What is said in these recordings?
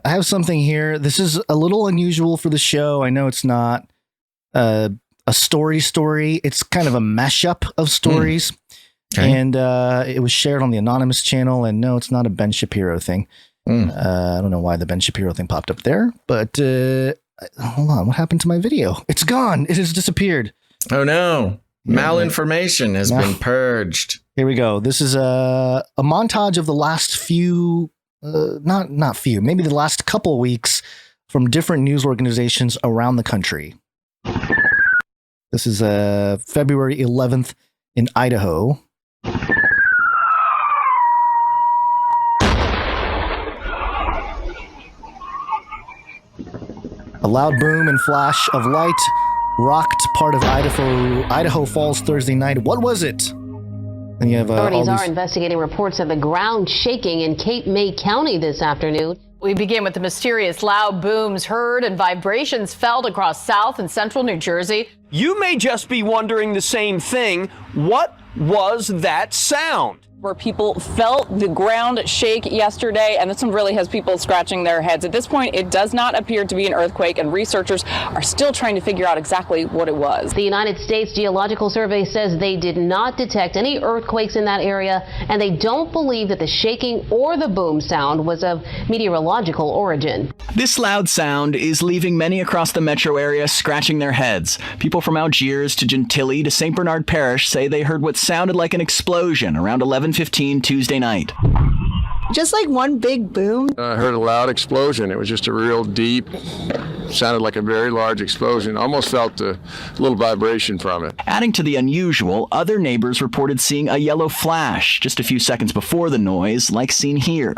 I have something here. This is a little unusual for the show. I know it's not a story. It's kind of a mashup of stories. Okay. And it was shared on the Anonymous channel. And no, it's not a Ben Shapiro thing. I don't know why the Ben Shapiro thing popped up there, but hold on. What happened to my video? It's gone. It has disappeared. Oh, no. Malinformation has been purged. Here we go. This is a montage of the last few, not few, maybe the last couple weeks from different news organizations around the country. This is February 11th in Idaho. A loud boom and flash of light rocked part of Idaho Falls Thursday night. What was it? And you have, authorities are investigating reports of the ground shaking in Cape May County this afternoon. We begin with the mysterious loud booms heard and vibrations felt across South and Central New Jersey. You may just be wondering the same thing. What was that sound? Where people felt the ground shake yesterday, and this one really has people scratching their heads. At this point, it does not appear to be an earthquake, and researchers are still trying to figure out exactly what it was. The United States Geological Survey says they did not detect any earthquakes in that area, and they don't believe that the shaking or the boom sound was of meteorological origin. This loud sound is leaving many across the metro area scratching their heads. People from Algiers to Gentilly to St. Bernard Parish say they heard what sounded like an explosion around 11:15 Tuesday night. Just like one big boom. I heard a loud explosion. It was just a real deep, sounded like a very large explosion. Almost felt a little vibration from it. Adding to the unusual, other neighbors reported seeing a yellow flash just a few seconds before the noise, like seen here.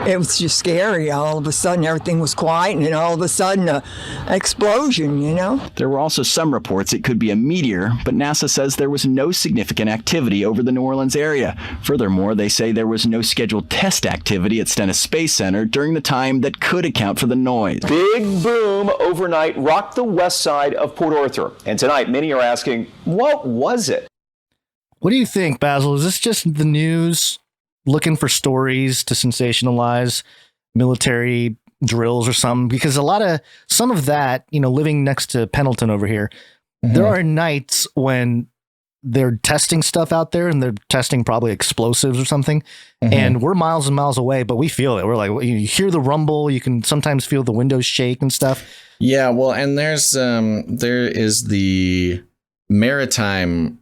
It was just scary. All of a sudden, everything was quiet, and then all of a sudden, an explosion, you know? There were also some reports it could be a meteor, but NASA says there was no significant activity over the New Orleans area. Furthermore, they say there was no scheduled test activity at Stennis Space Center during the time that could account for the noise. Big boom overnight rocked the west side of Port Arthur. And tonight, many are asking, what was it? What do you think, Basil? Is this just the news looking for stories to sensationalize military drills or something? Because some of that, living next to Pendleton over here, there are nights when they're testing stuff out there and they're testing probably explosives or something. And we're miles and miles away, but we feel it. We're like, you hear the rumble. You can sometimes feel the windows shake and stuff. Yeah. Well, and there is the maritime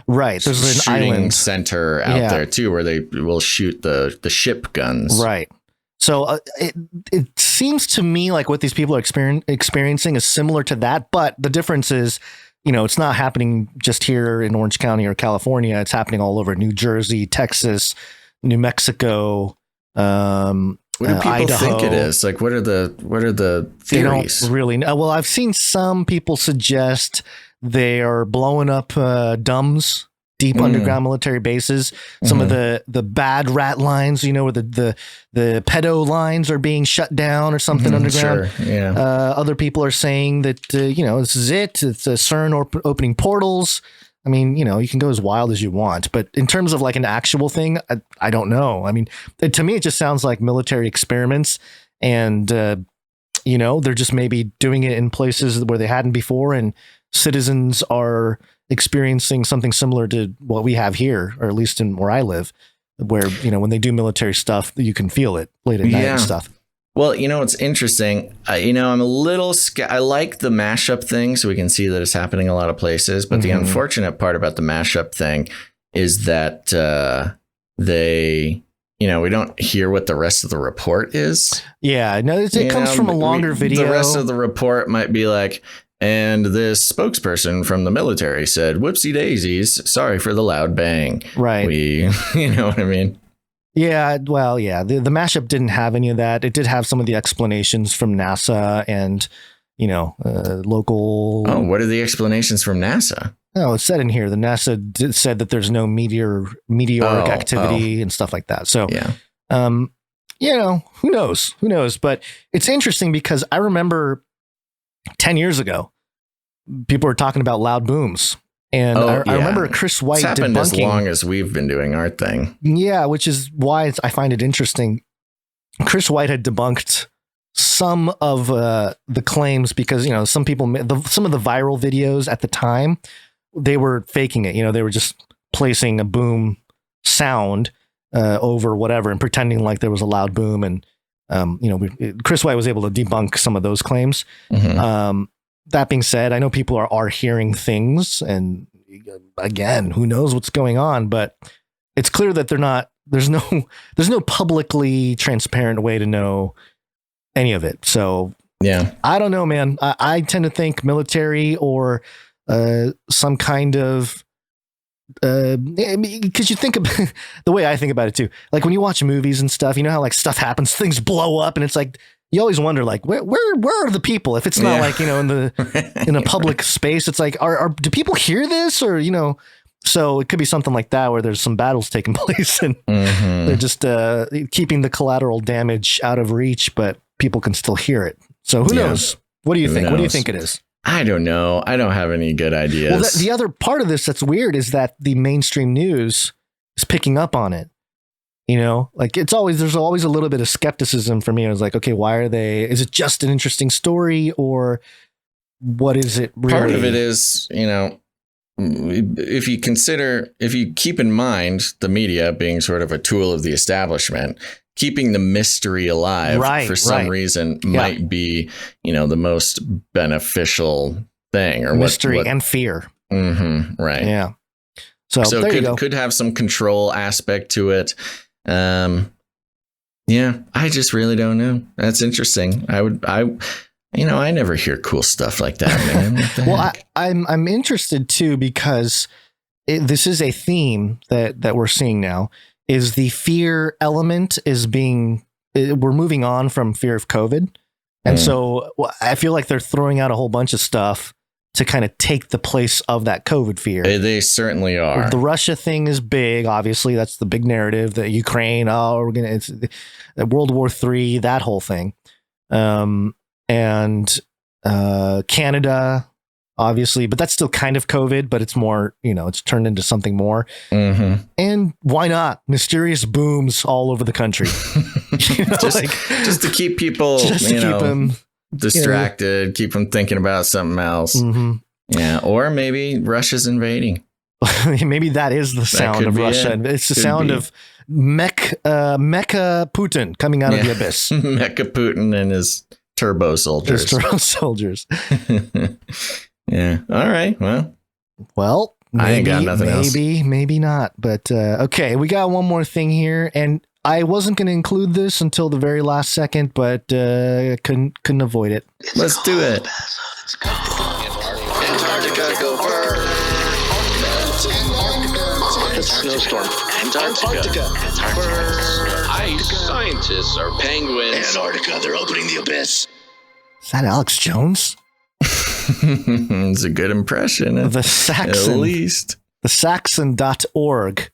right, there's an shooting island center out there too, where they will shoot the ship guns. Right. So it seems to me like what these people are experiencing is similar to that, but the difference is, it's not happening just here in Orange County or California. It's happening all over New Jersey, Texas, New Mexico. What do people Idaho. think it is? Like, what are the theories? They don't really know. Well, I've seen some people suggest they are blowing up DUMBs, deep underground military bases. Some of the bad rat lines, where the pedo lines are being shut down or something underground. Sure, yeah. Other people are saying that, this is it. It's a CERN opening portals. I mean, you can go as wild as you want, but in terms of like an actual thing, I don't know. I mean, to me, it just sounds like military experiments, and, they're just maybe doing it in places where they hadn't before, and citizens are experiencing something similar to what we have here, or at least in where I live, where, when they do military stuff, you can feel it late at night and stuff. Well, it's interesting. I'm a little I like the mashup thing, so we can see that it's happening a lot of places. But the unfortunate part about the mashup thing is that we don't hear what the rest of the report is. Yeah, no, it comes from a longer video. The rest of the report might be like, and this spokesperson from the military said, whoopsie daisies, sorry for the loud bang. Right. You know what I mean? Yeah, well, yeah, the mashup didn't have any of that. It did have some of the explanations from NASA and, local. Oh, what are the explanations from NASA? No, it said in here, the NASA said that there's no meteoric activity and stuff like that. So, yeah. Who knows? But it's interesting because I remember 10 years ago, people were talking about loud booms, And I remember Chris White it's happened debunking, as long as we've been doing our thing. Yeah, which is why I find it interesting. Chris White had debunked some of the claims because, some people, some of the viral videos at the time, they were faking it. They were just placing a boom sound over whatever and pretending like there was a loud boom. And, Chris White was able to debunk some of those claims. Mm-hmm. That being said, I know people are hearing things, and again, who knows what's going on, but it's clear that there's no publicly transparent way to know any of it. So yeah, I don't know, man. I tend to think military or some kind of, because you think about the way I think about it too. Like when you watch movies and stuff, how like stuff happens, things blow up, and it's like, you always wonder, like, where are the people? If it's not like, in a public space, it's like, do people hear this? Or, so it could be something like that where there's some battles taking place and they're just keeping the collateral damage out of reach, but people can still hear it. So who knows? What do you think? What do you think it is? I don't know. I don't have any good ideas. Well, the other part of this that's weird is that the mainstream news is picking up on it. Like there's always a little bit of skepticism for me. I was like, okay, is it just an interesting story or what is it really? Part of it is, if you keep in mind the media being sort of a tool of the establishment, keeping the mystery alive for some reason might be, the most beneficial thing, or mystery and fear. Mm-hmm, right. Yeah. So it could have some control aspect to it. I just really don't know. That's interesting. I never hear cool stuff like that, man. Well, I'm interested too, because this is a theme that we're seeing now, is the fear element we're moving on from fear of COVID. And so I feel like they're throwing out a whole bunch of stuff to kind of take the place of that COVID fear. They certainly are. The Russia thing is big. Obviously, that's the big narrative. The Ukraine, it's World War III, that whole thing. And Canada, obviously, but that's still kind of COVID, but it's more, it's turned into something more. Mm-hmm. And why not? Mysterious booms all over the country. Just to keep people, keep them distracted, keep them thinking about something else. Mm-hmm. Yeah. Or maybe Russia's invading. Maybe that is the sound of Russia. It's the sound of Mecha Putin coming out of the abyss. Mecha Putin and his turbo soldiers. Yeah. All right. Well, maybe, I ain't got nothing else. Maybe not. But okay, we got one more thing here, and I wasn't going to include this until the very last second, but couldn't avoid it. Let's do it. Let's go. Antarctica, go burn. Snowstorm. Antarctica. Ice scientists are penguins. Antarctica, they're opening the abyss. Is that Alex Jones? It's a good impression. The Saxon. At least. The Saxon.org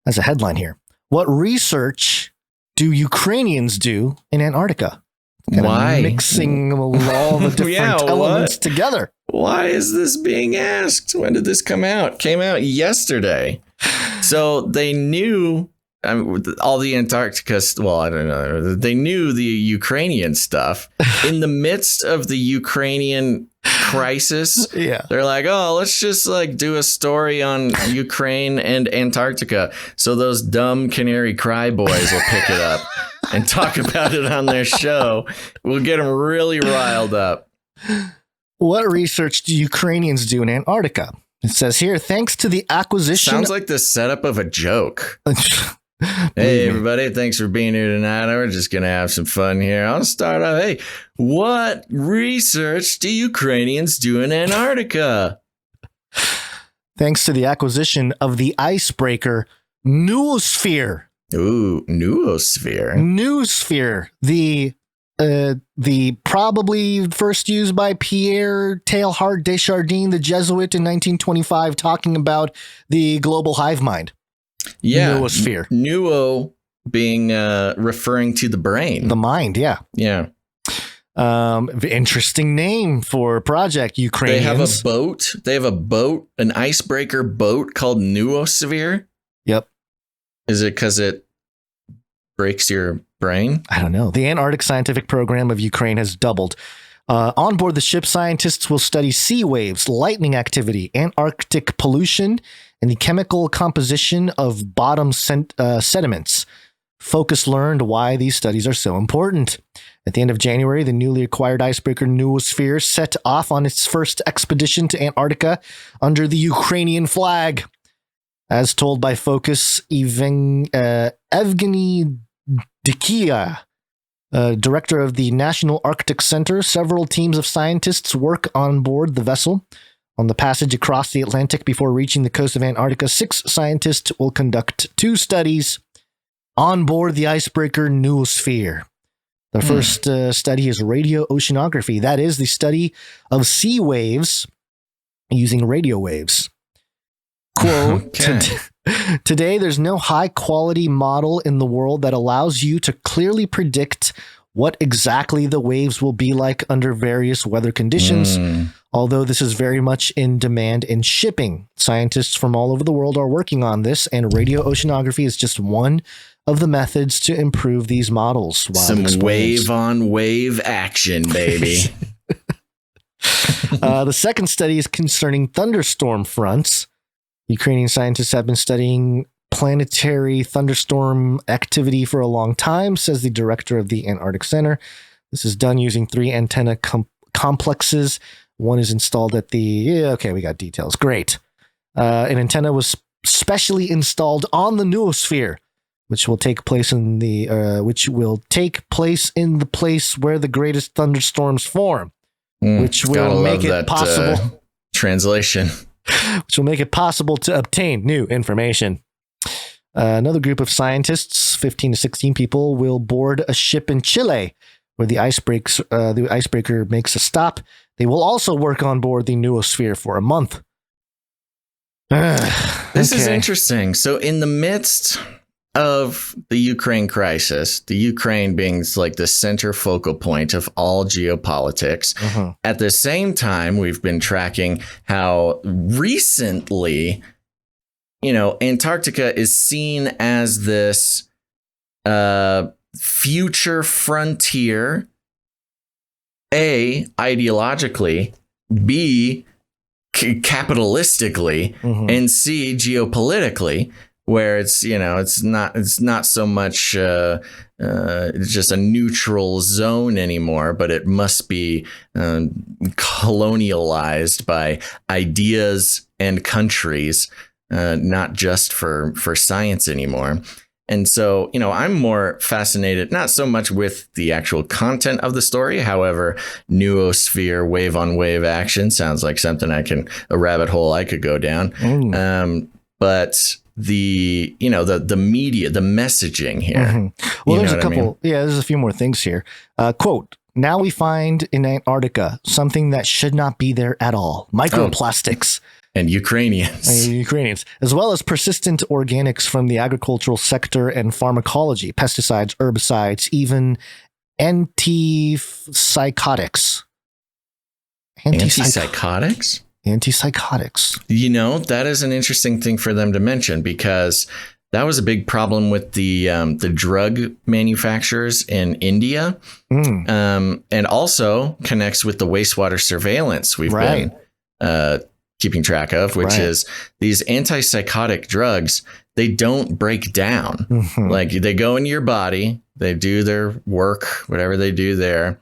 has a headline here. What research do Ukrainians do in Antarctica? Why? Mixing all the different elements together. Why is this being asked? When did this come out? Came out yesterday. So they knew all the Antarctica. Well, I don't know. They knew the Ukrainian stuff in the midst of the Ukrainian crisis. Yeah. They're like, oh, let's just do a story on Ukraine and Antarctica. So those dumb Canary Cry boys will pick it up and talk about it on their show. We'll get them really riled up. What research do Ukrainians do in Antarctica? It says here, thanks to the acquisition. Sounds like the setup of a joke. Hey, everybody. Thanks for being here tonight. We're just going to have some fun here. I'll start off. Hey, what research do Ukrainians do in Antarctica? Thanks to the acquisition of the icebreaker Noosphere. Ooh, Noosphere. Noosphere. The probably first used by Pierre Teilhard Desjardins, the Jesuit, in 1925, talking about the global hive mind. Yeah. Noosphere. Nuo being referring to the brain. The mind, yeah. Yeah. Interesting name for project, Ukrainians. They have a boat. They have a boat, an icebreaker boat called Noosphere. Yep. Is it because it breaks your brain? I don't know. The Antarctic Scientific Program of Ukraine has doubled. On board the ship, scientists will study sea waves, lightning activity, Antarctic pollution, and the chemical composition of bottom sediments. Focus learned why these studies are so important. At the end of January, the newly acquired icebreaker Noosphere set off on its first expedition to Antarctica under the Ukrainian flag. As told by Focus, Evgeny Dikia, director of the National Arctic Center, several teams of scientists work on board the vessel. On the passage across the Atlantic before reaching the coast of Antarctica, 6 scientists will conduct 2 studies on board the icebreaker Noosphere. The first study is radio oceanography. That is the study of sea waves using radio waves. Quote, today, there's no high-quality model in the world that allows you to clearly predict what exactly the waves will be like under various weather conditions, although this is very much in demand in shipping. Scientists from all over the world are working on this, and radio oceanography is just one of the methods to improve these models. Some wave-on-wave action, baby. The second study is concerning thunderstorm fronts. Ukrainian scientists have been studying planetary thunderstorm activity for a long time, says the director of the Antarctic Center. This is done using 3 antenna complexes. One is installed at the... okay, we got details. Great. An antenna was specially installed on the Noosphere, which will take place in the place where the greatest thunderstorms form, which will make it possible. Translation. Which will make it possible to obtain new information. Another group of scientists, 15 to 16 people, will board a ship in Chile where the icebreaker makes a stop. They will also work on board the Noosphere for a month. This is interesting. So in the midst of the Ukraine crisis, the Ukraine being like the center focal point of all geopolitics, at the same time, we've been tracking how recently, Antarctica is seen as this future frontier, A, ideologically, B, capitalistically, and C, geopolitically, where it's not so much just a neutral zone anymore, but it must be colonialized by ideas and countries, not just for science anymore. And so, I'm more fascinated, not so much with the actual content of the story. However, Noosphere wave on wave action sounds like something a rabbit hole I could go down. But the media, the messaging here. Well, there's a couple. There's a few more things here. Quote, now we find in Antarctica something that should not be there at all. Microplastics. And Ukrainians, as well as persistent organics from the agricultural sector and pharmacology, pesticides, herbicides, even antipsychotics. Antipsychotics? Antipsychotics. That is an interesting thing for them to mention, because that was a big problem with the drug manufacturers in India, and also connects with the wastewater surveillance we've been keeping track of, which is these antipsychotic drugs. They don't break down. Like, they go into your body, they do their work, whatever they do there,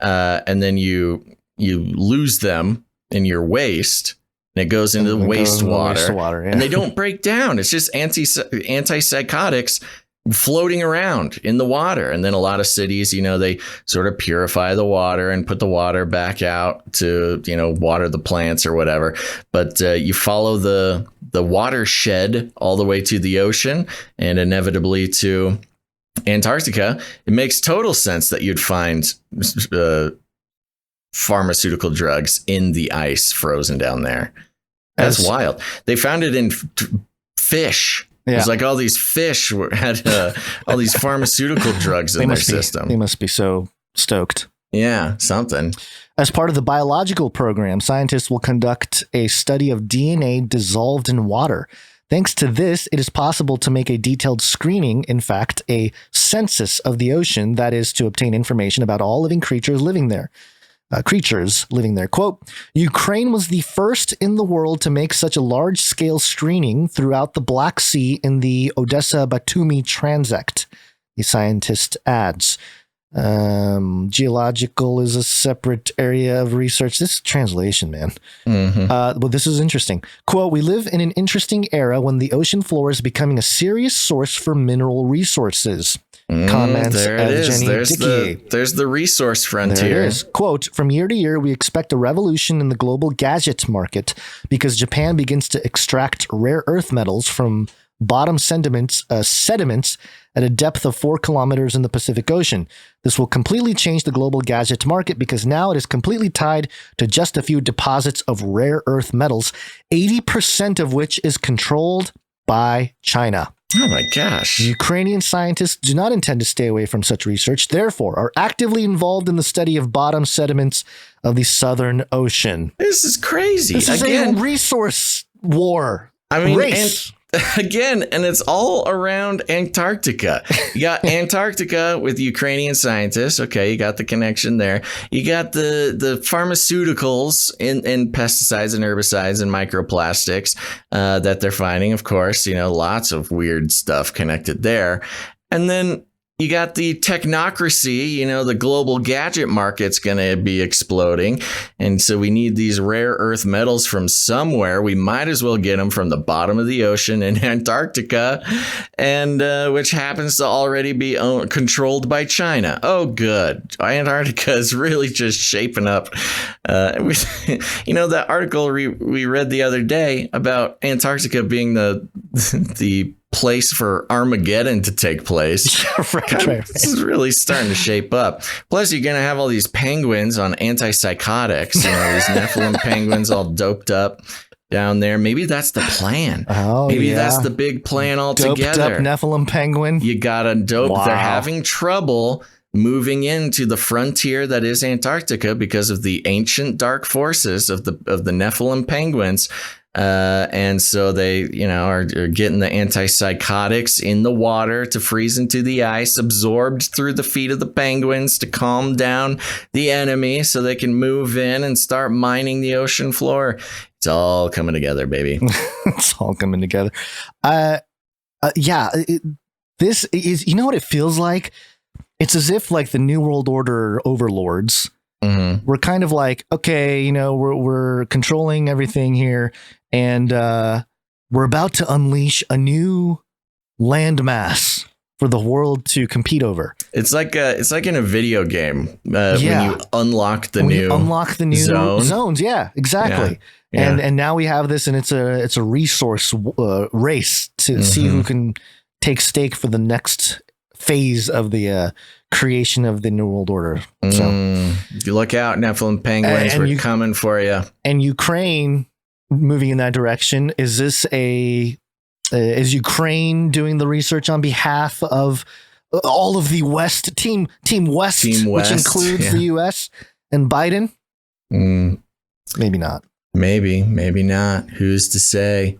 and then you lose them in your waste, and it goes into the wastewater, and they don't break down. It's just antipsychotics floating around in the water. And then a lot of cities, they sort of purify the water and put the water back out to, water the plants or whatever. But you follow the watershed all the way to the ocean and inevitably to Antarctica. It makes total sense that you'd find pharmaceutical drugs in the ice frozen down there. That's wild. They found it in fish. It's like all these fish had all these pharmaceutical drugs in their system. They must be so stoked. Yeah, something. As part of the biological program, scientists will conduct a study of DNA dissolved in water. Thanks to this, it is possible to make a detailed screening, in fact, a census of the ocean, that is to obtain information about all living creatures living there. Quote, Ukraine was the first in the world to make such a large-scale screening throughout the Black Sea in the Odessa-Batumi transect, the scientist adds. Geological is a separate area of research. This is translation, man. But this is interesting. Quote, we live in an interesting era when the ocean floor is becoming a serious source for mineral resources. Comments there it is. Jenny There's the resource frontier. There it is. Quote, from year to year, we expect a revolution in the global gadget market because Japan begins to extract rare earth metals from bottom sediments at a depth of 4 kilometers in the Pacific Ocean. This will completely change the global gadget market because now it is completely tied to just a few deposits of rare earth metals, 80% of which is controlled by China. Oh my gosh. Ukrainian scientists do not intend to stay away from such research, therefore are actively involved in the study of bottom sediments of the Southern Ocean. This is crazy. This is a resource war. I mean, race. And it's all around Antarctica. You got Antarctica with Ukrainian scientists. Okay, you got the connection there. You got the pharmaceuticals in pesticides and herbicides and microplastics that they're finding, of course. Lots of weird stuff connected there. And then you got the technocracy, the global gadget market's going to be exploding. And so we need these rare earth metals from somewhere. We might as well get them from the bottom of the ocean in Antarctica, and which happens to already be controlled by China. Oh, good. Antarctica is really just shaping up. That article we read the other day about Antarctica being the place for Armageddon to take place. Right. This is really starting to shape up. Plus, you're going to have all these penguins on antipsychotics, these Nephilim penguins all doped up down there. Maybe that's the plan. Maybe that's the big plan altogether. Doped up Nephilim penguin. You got to dope. Wow. They're having trouble moving into the frontier that is Antarctica because of the ancient dark forces of the Nephilim penguins. And so they, are getting the antipsychotics in the water to freeze into the ice, absorbed through the feet of the penguins to calm down the enemy so they can move in and start mining the ocean floor. It's all coming together, baby. It's all coming together. This is, what it feels like? It's as if like the New World Order overlords. Mm-hmm. We're kind of like, okay, we're controlling everything here. And we're about to unleash a new landmass for the world to compete over. It's like in a video game when you unlock the new zones. Yeah, exactly. Yeah. And now we have this, and it's a resource race to see who can take stake for the next phase of the creation of the New World Order. So you look out, Nephilim penguins, we're coming for you. And Ukraine moving in that direction. Is Ukraine doing the research on behalf of all of the West Team West, which includes the US and Biden? Maybe not. Maybe not. Who's to say?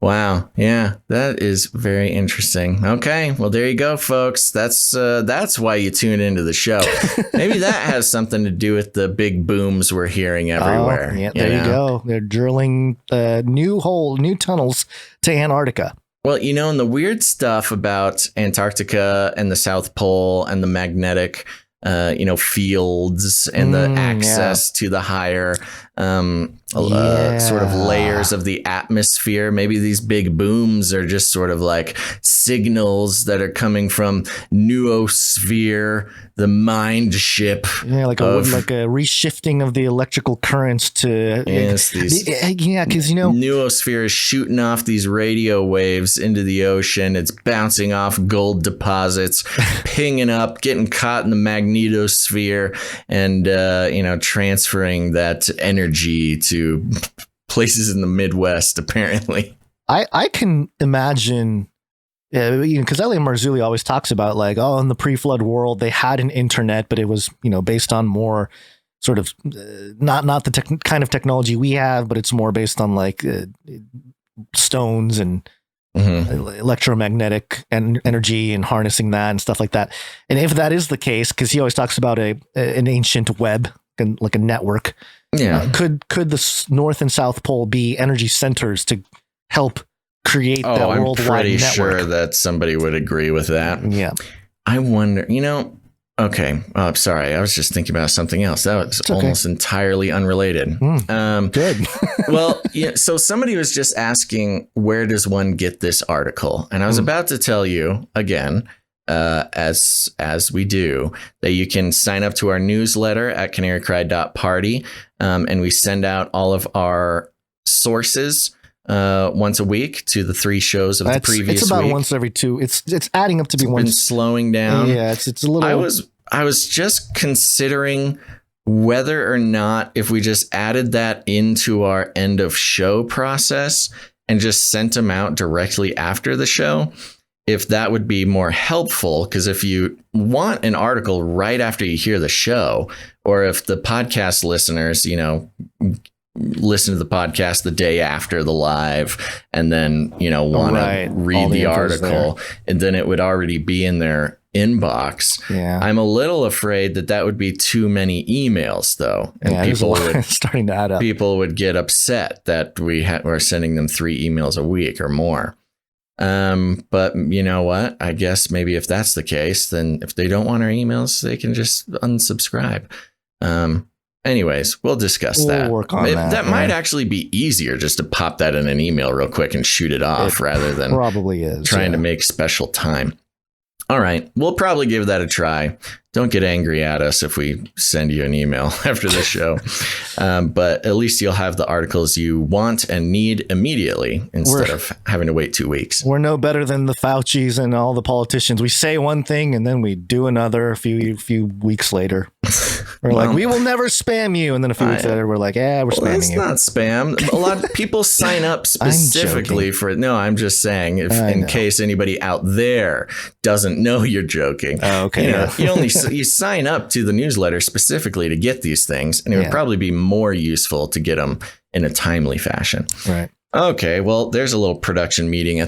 Wow. Yeah, that is very interesting. Okay. Well, there you go, folks. That's why you tune into the show. Maybe that has something to do with the big booms we're hearing everywhere. Yeah, there you go. They're drilling new tunnels to Antarctica. Well, and the weird stuff about Antarctica and the South Pole and the magnetic fields and the access to the higher sort of layers of the atmosphere. Maybe these big booms are just sort of like signals that are coming from noosphere, the mind ship. Yeah, like a reshifting of the electrical currents to because noosphere is shooting off these radio waves into the ocean. It's bouncing off gold deposits, pinging up, getting caught in the magnetosphere, and transferring that energy to places in the Midwest. Apparently, I can imagine Yeah, because Elliot Marzulli always talks about like, oh, in the pre-flood world, they had an internet, but it was, based on more sort of not the kind of technology we have, but it's more based on like stones and electromagnetic energy and harnessing that and stuff like that. And if that is the case, because he always talks about an ancient web and like a network, could the North and South Pole be energy centers to help create that worldwide I'm pretty network? sure that somebody would agree with that. Yeah. I wonder, okay. I'm sorry. I was just thinking about something else. That was almost entirely unrelated. Good. Well, so somebody was just asking, where does one get this article? And I was about to tell you again, as we do, that you can sign up to our newsletter at CanaryCry.Party. And we send out all of our sources once a week to the 3 shows of the previous It's about week. once every 2. It's adding up to be once. Been slowing down. Yeah, it's a little. I was just considering whether or not if we just added that into our end of show process and just sent them out directly after the show, if that would be more helpful. Because if you want an article right after you hear the show, or if the podcast listeners, listen to the podcast the day after the live and then, want to read the article, and then it would already be in their inbox. Yeah. I'm a little afraid that would be too many emails, though. And people would starting to add up. People would get upset that we're sending them 3 emails a week or more. But you know what? I guess maybe if that's the case, then if they don't want our emails, they can just unsubscribe. Anyways, we'll discuss that. We'll work on that. That might actually be easier just to pop that in an email real quick and shoot it off rather than probably is trying to make special time. All right. We'll probably give that a try. Don't get angry at us if we send you an email after the show. But at least you'll have the articles you want and need immediately instead of having to wait 2 weeks. We're no better than the Faucis and all the politicians. We say one thing and then we do another a few weeks later. We're like, we will never spam you. And then a few weeks later, we're like, we're spamming it's you. Not spam. A lot of people sign up specifically for. No, I'm just saying, in case anybody out there doesn't know you're joking. Oh, okay. You sign up to the newsletter specifically to get these things, and it would probably be more useful to get them in a timely fashion. Right. Okay. Well, there's a little production meeting at